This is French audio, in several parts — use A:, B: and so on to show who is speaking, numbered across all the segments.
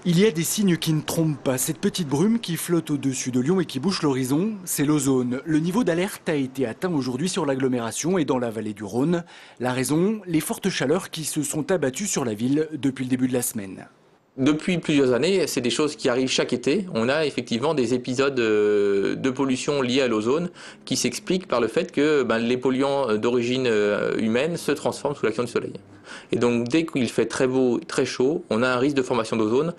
A: Il y a des signes qui ne trompent pas. Cette petite brume qui flotte au-dessus de Lyon et qui bouche l'horizon, c'est l'ozone. Le niveau d'alerte a été atteint aujourd'hui sur l'agglomération et dans la vallée du Rhône. La raison, les fortes chaleurs qui se sont abattues sur la ville depuis le début de la semaine.
B: Depuis plusieurs années, c'est des choses qui arrivent chaque été. On a effectivement des épisodes de pollution liés à l'ozone qui s'expliquent par le fait que les polluants d'origine humaine se transforment sous l'action du soleil. Et donc dès qu'il fait très beau, très chaud, on a un risque de formation d'ozone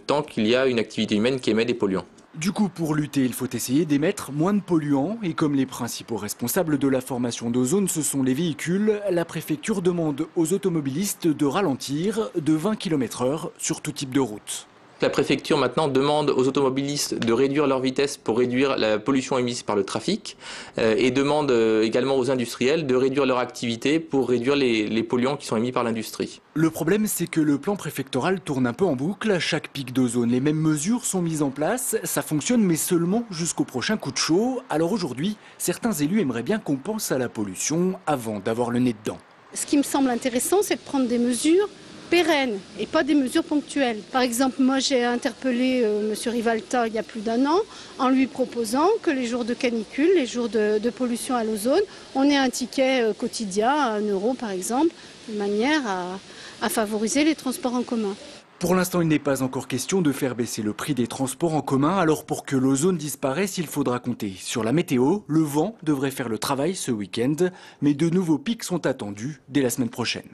B: tant qu'il y a une activité humaine qui émet des polluants.
A: Du coup, pour lutter, il faut essayer d'émettre moins de polluants. Et comme les principaux responsables de la formation d'ozone, ce sont les véhicules, la préfecture demande aux automobilistes de ralentir de 20 km/h sur tout type de route.
B: La préfecture maintenant demande aux automobilistes de réduire leur vitesse pour réduire la pollution émise par le trafic et demande également aux industriels de réduire leur activité pour réduire les polluants qui sont émis par l'industrie.
A: Le problème, c'est que le plan préfectoral tourne un peu en boucle. À chaque pic d'ozone, les mêmes mesures sont mises en place. Ça fonctionne, mais seulement jusqu'au prochain coup de chaud. Alors aujourd'hui, certains élus aimeraient bien qu'on pense à la pollution avant d'avoir le nez dedans.
C: Ce qui me semble intéressant, c'est de prendre des mesures pérennes et pas des mesures ponctuelles. Par exemple, moi j'ai interpellé M. Rivalta il y a plus d'1 an en lui proposant que les jours de canicule, les jours de pollution à l'ozone, on ait un ticket quotidien à 1 euro par exemple, de manière à favoriser les transports en commun.
A: Pour l'instant, il n'est pas encore question de faire baisser le prix des transports en commun. Alors pour que l'ozone disparaisse, il faudra compter sur la météo. Le vent devrait faire le travail ce week-end, mais de nouveaux pics sont attendus dès la semaine prochaine.